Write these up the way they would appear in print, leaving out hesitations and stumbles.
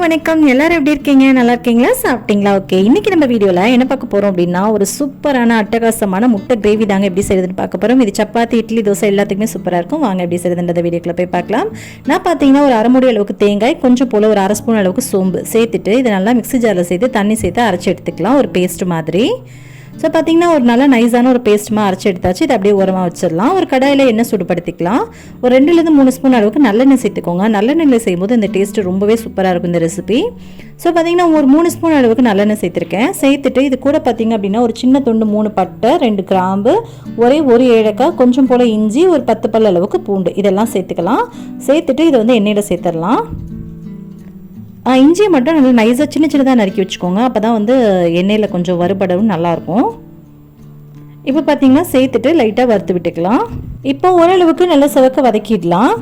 வணக்கம். எல்லாரும் எப்படி இருக்கீங்க? நல்லா இருக்கீங்களா? சாப்பிட்டீங்களா? ஓகே, இன்னைக்கு நம்ம வீடியோவில் என்ன பார்க்க போகிறோம் அப்படின்னா, ஒரு சூப்பரான அட்டகாசமான முட்டை கிரேவி தாங்க எப்படி செய்யுதுன்னு பார்க்க போகிறோம். இது சப்பாத்தி, இட்லி, தோசை எல்லாத்துக்குமே சூப்பராக இருக்கும். வாங்க எப்படி செய்யுதுன்றத வீடியோக்குள்ள போய் பார்க்கலாம். நான் பார்த்தீங்கன்னா ஒரு அரை மூடி அளவுக்கு தேங்காய், கொஞ்சம் போல் ஒரு அரை ஸ்பூன் அளவுக்கு சோம்பு சேர்த்துட்டு இதை நல்லா மிக்ஸி ஜாரில் சேர்த்து தண்ணி சேர்த்து அரைச்சி எடுத்துக்கலாம், ஒரு பேஸ்ட் மாதிரி. ஸோ பார்த்தீங்கன்னா ஒரு நல்லா நைஸான ஒரு பேஸ்ட்டுமா அரைச்சி எடுத்தாச்சு. இதை அப்படியே உரமாக வச்சிடலாம். ஒரு கடாயில் எண்ணெய் சூடுபடுத்திக்கலாம். ஒரு 2-3 ஸ்பூன் அளவுக்கு நல்லெண்ணெய் சேர்த்துக்கோங்க. நல்லெண்ணெயில் செய்யும்போது இந்த டேஸ்ட்டு ரொம்பவே சூப்பராக இருக்கும் இந்த ரெசிபி. ஸோ பார்த்தீங்கன்னா ஒரு 3 ஸ்பூன் அளவுக்கு நல்லெண்ணெய் சேர்த்துருக்கேன். சேர்த்துட்டு இது கூட பார்த்தீங்க அப்படின்னா ஒரு சின்ன துண்டு 3 பட்டை, 2 கிராம்பு, ஒரு ஏலக்காய், கொஞ்சம் போல் இஞ்சி, ஒரு 10 பல் அளவுக்கு பூண்டு இதெல்லாம் சேர்த்துக்கலாம். சேர்த்துட்டு இதை வந்து எண்ணெயில் சேர்த்துடலாம். இஞ்சியை மட்டும் நல்லா நைஸாக சின்ன சின்னதாக நறுக்கி வச்சுக்கோங்க. அப்போ தான் வந்து எண்ணெயில் கொஞ்சம் வறுபடவும் நல்லாயிருக்கும். இப்போ பார்த்தீங்கன்னா சேர்த்துட்டு லைட்டாக வறுத்து விட்டுக்கலாம். இப்போ ஓரளவுக்கு நல்லா சிவக்க வதக்கிடலாம்.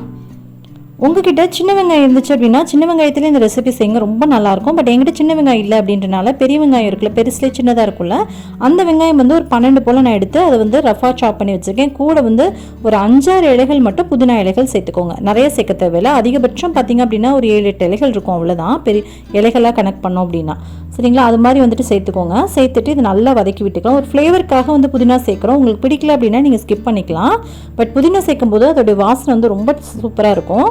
உங்ககிட்ட சின்ன வெங்காயம் இருந்துச்சு அப்படின்னா சின்ன வெங்காயத்தில் இந்த ரெசிபி செய்யுங்க, ரொம்ப நல்லாயிருக்கும். பட் என்கிட்ட சின்ன வெங்காயம் இல்லை அப்படின்றனால பெரிய வெங்காயம் இருக்குல்ல, பெருசுலேயே சின்னதாக இருக்குல்ல, அந்த வெங்காயம் வந்து ஒரு 12 போல் நான் எடுத்து அதை வந்து ரஃபாக சாப் பண்ணி வச்சுருக்கேன். கூட வந்து ஒரு 5-6 இலைகள் மட்டும் புதினா இலைகள் சேர்த்துக்கோங்க. நிறைய சேர்க்க தேவையில்லை. அதிகபட்சம் பார்த்தீங்க அப்படின்னா ஒரு 7-8 இலைகள் இருக்கும், அவ்வளோதான். பெரிய இலைகளாக கனெக்ட் பண்ணோம் அப்படின்னா சரிங்களா. அது மாதிரி வந்துட்டு சேர்த்துக்கோங்க. சேர்த்துட்டு இது நல்லா வதக்கி விட்டுக்கலாம். ஒரு ஃப்ளேவருக்காக வந்து புதினா சேர்க்குறோம். உங்களுக்கு பிடிக்கல அப்படின்னா நீங்கள் ஸ்கிப் பண்ணிக்கலாம். பட் புதினா சேர்க்கும் போது அதோடைய வாசனை வந்து ரொம்ப சூப்பராக இருக்கும்.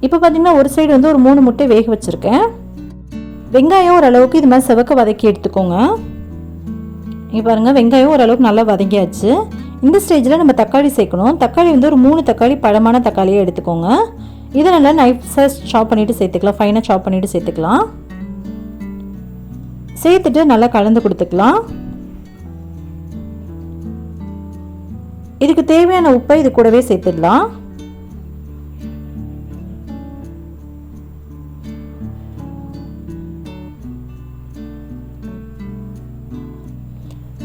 இப்போ பார்த்தீங்கன்னா ஒரு சைடு வந்து ஒரு 3 முட்டை வேக வச்சுருக்கேன். வெங்காயம் ஓரளவுக்கு இது மாதிரி செவக்க வதக்கி எடுத்துக்கோங்க. இங்கே பாருங்கள், வெங்காயம் ஓரளவுக்கு நல்லா வதங்கியாச்சு. இந்த ஸ்டேஜில் நம்ம தக்காளி சேர்க்கணும். தக்காளி வந்து ஒரு 3 தக்காளி, பழமான தக்காளியை எடுத்துக்கோங்க. இதை நல்லா நைஸாக சாப் பண்ணிவிட்டு சேர்த்துக்கலாம், ஃபைனாக சாப் பண்ணிவிட்டு சேர்த்துக்கலாம். சேர்த்துட்டு நல்லா கலந்து கொடுத்துக்கலாம். இதுக்கு தேவையான உப்பை இது கூடவே சேர்த்துடலாம்.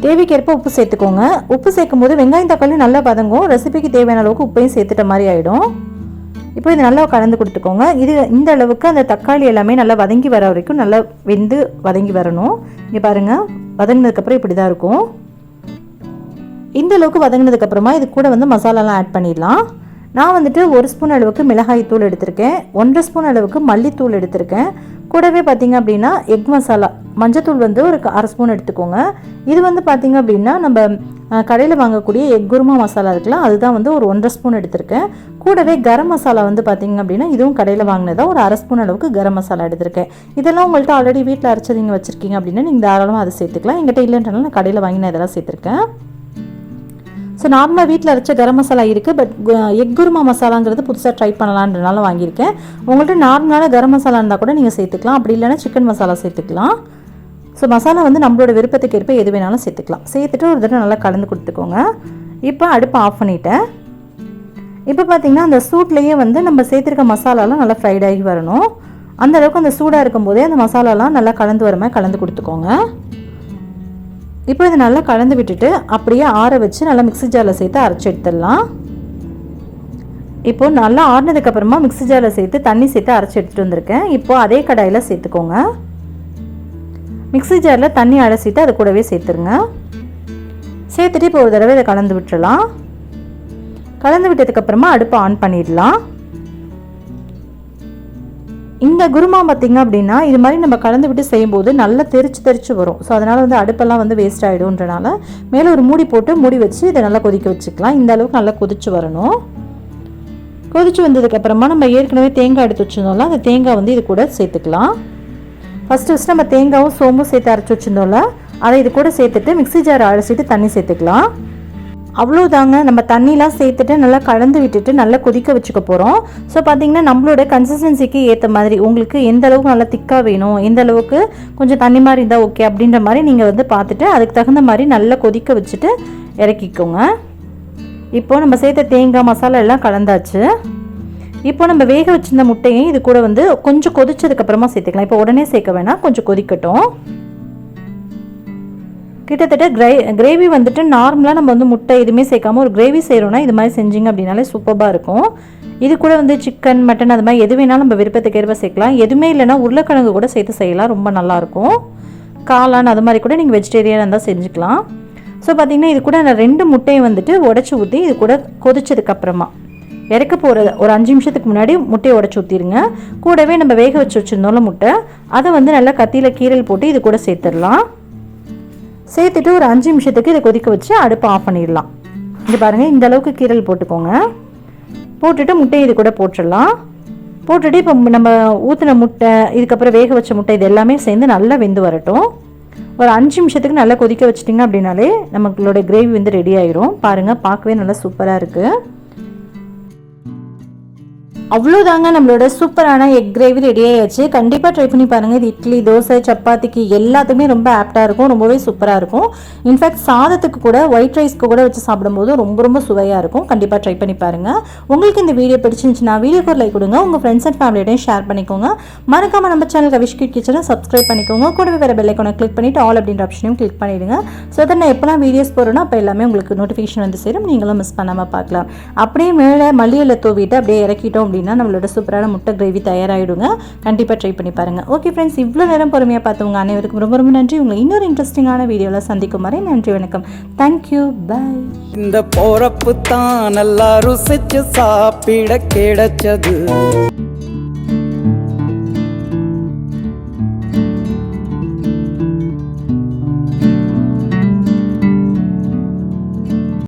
தேவைக்கேற்ப உப்பு சேர்த்துக்கோங்க. உப்பு சேர்க்கும் போது வெங்காயம் தக்காளி நல்லா வதங்கும். ரெசிபிக்கு தேவையான அளவுக்கு உப்பையும் சேர்த்துட்ட மாதிரி ஆகிடும். இப்போ இது நல்லா கலந்து கொடுத்துக்கோங்க. இந்த அளவுக்கு அந்த தக்காளி எல்லாமே நல்லா வதங்கி வர வரைக்கும் நல்லா வெந்து வதங்கி வரணும். இங்கே பாருங்கள், வதங்கினதுக்கப்புறம் இப்படி தான் இருக்கும். இந்த அளவுக்கு வதங்கினதுக்கப்புறமா இது கூட வந்து மசாலாலாம் ஆட் பண்ணிடலாம். நான் வந்துட்டு 1 ஸ்பூன் அளவுக்கு மிளகாய் தூள் எடுத்திருக்கேன். 1.5 ஸ்பூன் அளவுக்கு மல்லித்தூள் எடுத்திருக்கேன். கூடவே பார்த்தீங்க அப்படின்னா எக் மசாலா, மஞ்சத்தூள் வந்து ஒரு 1/2 ஸ்பூன் எடுத்துக்கோங்க. இது வந்து பார்த்தீங்க அப்படின்னா நம்ம கடையில் வாங்கக்கூடிய எக் குருமா மசாலா இருக்குல்ல, அதுதான் வந்து ஒரு 1.5 ஸ்பூன் எடுத்திருக்கேன். கூடவே கரம் மசாலா வந்து பார்த்தீங்க அப்படின்னா இதுவும் கடையில் வாங்கினதான் ஒரு 1/2 ஸ்பூன் அளவுக்கு கரம் மசாலா எடுத்திருக்கேன். இதெல்லாம் உங்கள்கிட்ட ஆல்ரெடி வீட்டில் அரைச்சி நீங்கள் வச்சுருக்கீங்க அப்படின்னா நீங்கள் தாராளமாக அதை சேர்த்துக்கலாம். எங்கிட்ட இல்லைன்றனால நான் கடையில் வாங்கினா இதெல்லாம் சேர்த்துருக்கேன். ஸோ நார்மலாக வீட்டில் அரைச்ச கரம் மசாலா இருக்குது. பட் எக் குருமா மசாலாங்கிறது புதுசாக ட்ரை பண்ணலான்றனால வாங்கியிருக்கேன். உங்கள்கிட்ட நார்மலான கரம் மசாலா இருந்தால் கூட நீங்கள் சேர்த்துக்கலாம். அப்படி இல்லைன்னா சிக்கன் மசாலா சேர்த்துக்கலாம். ஸோ மசாலா வந்து நம்மளோட விருப்பத்துக்கு ஏற்ப எது வேணாலும் சேர்த்துக்கலாம். சேர்த்துட்டு ஒரு தடவை நல்லா கலந்து கொடுத்துக்கோங்க. இப்போ அடுப்பை ஆஃப் பண்ணிவிட்டேன். இப்போ பார்த்திங்கன்னா அந்த சூட்லேயே வந்து நம்ம சேர்த்துருக்க மசாலாலாம் நல்லா ஃப்ரைட் ஆகி வரணும். அந்தளவுக்கு அந்த சூடாக இருக்கும்போதே அந்த மசாலாலாம் நல்லா கலந்து வர மாதிரி கலந்து கொடுத்துக்கோங்க. இப்போ இதை நல்லா கலந்து விட்டுட்டு அப்படியே ஆற வச்சு நல்லா மிக்ஸி ஜாரில் சேர்த்து அரைச்சி எடுத்துடலாம். இப்போது நல்லா ஆறினதுக்கப்புறமா மிக்ஸி ஜாரில் சேர்த்து தண்ணி சேர்த்து அரைச்சி எடுத்துகிட்டு வந்திருக்கேன். இப்போது அதே கடாயில் சேர்த்துக்கோங்க. மிக்ஸி ஜாரில் தண்ணி அலசிட்டு அது கூடவே சேர்த்துருங்க. சேர்த்துட்டு இப்போ ஒரு தடவை இதை கலந்து விட்டுடலாம். கலந்து விட்டதுக்கப்புறமா அடுப்பை ஆன் பண்ணிடலாம். இந்த குருமா பார்த்திங்க அப்படின்னா இது மாதிரி நம்ம கலந்து விட்டு செய்யும்போது நல்லா தெரிச்சு வரும். ஸோ அதனால் வந்து அடுப்பெல்லாம் வந்து வேஸ்ட் ஆகிடும்ன்றனால மேலே ஒரு மூடி போட்டு மூடி வச்சு இதை நல்லா கொதிக்க வச்சுக்கலாம். இந்த அளவுக்கு நல்லா கொதிச்சு வரணும். கொதிச்சு வந்ததுக்கப்புறமா நம்ம ஏற்கனவே தேங்காய் எடுத்து வச்சுருந்தோம்ல, அந்த தேங்காய் வந்து இது கூட சேர்த்துக்கலாம். ஃபஸ்ட்டு நம்ம தேங்காயும் சோம்பும் சேர்த்து அரைச்சி வச்சுருந்தோம்ல, அதை இது கூட சேர்த்துட்டு மிக்ஸி ஜாரை அரைச்சிட்டு தண்ணி சேர்த்துக்கலாம். அவ்வளோதாங்க. நம்ம தண்ணிலாம் சேர்த்துட்டு நல்லா கலந்து விட்டுட்டு நல்லா கொதிக்க வச்சுக்க போகிறோம். ஸோ பார்த்திங்கன்னா நம்மளோட கன்சிஸ்டன்சிக்கு ஏற்ற மாதிரி உங்களுக்கு எந்த அளவுக்கு நல்லா திக்காக வேணும், எந்த அளவுக்கு கொஞ்சம் தண்ணி மாதிரி இருந்தால் ஓகே அப்படின்ற மாதிரி நீங்கள் வந்து பார்த்துட்டு அதுக்கு தகுந்த மாதிரி நல்லா கொதிக்க வச்சுட்டு இறக்கிக்கோங்க. இப்போது நம்ம சேர்த்த தேங்காய் மசாலா எல்லாம் கலந்தாச்சு. இப்போ நம்ம வேக வச்சுருந்த முட்டையும் இது கூட வந்து கொஞ்சம் கொதிச்சதுக்கப்புறமா சேர்த்துக்கலாம். இப்போ உடனே சேர்க்க வேணாம், கொஞ்சம் கொதிக்கட்டும். கிட்டத்தட்ட கிரேவி வந்துட்டு நார்மலாக நம்ம வந்து முட்டை எதுவுமே சேர்க்காம ஒரு கிரேவி செய்கிறோன்னா இது மாதிரி செஞ்சிங்க அப்படின்னாலே சூப்பராக இருக்கும். இது கூட வந்து சிக்கன், மட்டன் அது மாதிரி எது வேணாலும் நம்ம விருப்பத்துக்கு ஏற்ப சேர்க்கலாம். எதுவுமே இல்லைன்னா உருளைக்கிழங்கு கூட சேர்த்து செய்யலாம், ரொம்ப நல்லாயிருக்கும். காளான் அது மாதிரி கூட நீங்கள் வெஜிடேரியனாக இருந்தால் செஞ்சுக்கலாம். ஸோ பார்த்திங்கன்னா இது கூட நான் 2 முட்டையை வந்துட்டு உடச்சி ஊற்றி இது கூட கொதிச்சதுக்கப்புறமா இறக்க போகிற ஒரு 5 நிமிஷத்துக்கு முன்னாடி முட்டையை உடச்சி ஊற்றிடுங்க. கூடவே நம்ம வேக வச்சு வச்சுருந்தோம்ல முட்டை, அதை வந்து நல்லா கத்தியில் கீரல் போட்டு இது கூட சேர்த்துடலாம். சேர்த்துட்டு ஒரு 5 நிமிஷத்துக்கு இதை கொதிக்க வச்சு அடுப்பை ஆஃப் பண்ணிடலாம். இது பாருங்கள், இந்த அளவுக்கு கீரல் போட்டுக்கோங்க. போட்டுட்டு முட்டையை இது கூட போட்டுடலாம். போட்டுட்டு இப்போ நம்ம ஊற்றின முட்டை, இதுக்கப்புறம் வேக வச்ச முட்டை, இது எல்லாமே சேர்ந்து நல்லா வெந்து வரட்டும். ஒரு 5 நிமிஷத்துக்கு நல்லா கொதிக்க வச்சிட்டிங்க அப்படின்னாலே நம்மளோட கிரேவி வந்து ரெடி ஆயிரும். பாருங்கள், பார்க்கவே நல்லா சூப்பராக இருக்குது. அவ்வளோதாங்க, நம்மளோட சூப்பரான எக் கிரேவி ரெடி ஆகிடுச்சு. கண்டிப்பாக ட்ரை பண்ணி பாருங்கள். இது இட்லி, தோசை, சப்பாத்திக்கு எல்லாத்துக்குமே ரொம்ப ஆப்டாக இருக்கும். ரொம்பவே சூப்பராக இருக்கும். இன்ஃபேக்ட் சாதத்துக்கு கூட, ஒயிட் ரைஸ்க்கு கூட வச்சு சாப்பிடும்போது ரொம்ப ரொம்ப சுவையாக இருக்கும். கண்டிப்பாக ட்ரை பண்ணி பாருங்கள். உங்களுக்கு இந்த வீடியோ பிடிச்சிருந்துச்சுன்னா வீடியோக்கு ஒரு லைக் கொடுங்க. உங்கள் ஃப்ரெண்ட்ஸ் அண்ட் ஃபேமிலியோடையும் ஷேர் பண்ணிக்கோங்க. மறக்காமல் நம்ம சேனல் கவிஷ் கிச்சனை சப்ஸ்கிரைப் பண்ணிக்கோங்க. கூடவே வேறு பெல் ஐக்கானை கிளிக் பண்ணிவிட்டு ஆல் அப்படின்ற ஆப்ஷனையும் கிளிக் பண்ணிவிடுங்க. ஸோ தட் நான் எப்போலாம் வீடியோஸ் போகிறேன்னா அப்போ எல்லாமே உங்களுக்கு நோட்டிஃபிகேஷன் வந்து சேரும். நீங்களும் மிஸ் பண்ணாமல் பார்க்கலாம். அப்படியே மேலே மல்லியில் தூவிட்டு அப்படியே இறக்கிட்டோம் அப்படின்னா நம்மளோட சூப்பரான முட்டை கிரேவி தயாராகிடுங்க. கண்டிப்பாக ட்ரை பண்ணி பாருங்கள். ஓகே ஃப்ரெண்ட்ஸ், இவ்வளோ நேரம் பொறுமையாக பார்த்தவங்க அனைவருக்கும் ரொம்ப ரொம்ப நன்றி. உங்களை இன்னொரு இன்ட்ரெஸ்டிங்கான வீடியோவில் சந்திக்கும் வரை நன்றி, வணக்கம். தேங்க்யூ, பாய். இந்த போறப்பு தான் நல்லா ருசிச்சு சாப்பிட கிடைச்சது.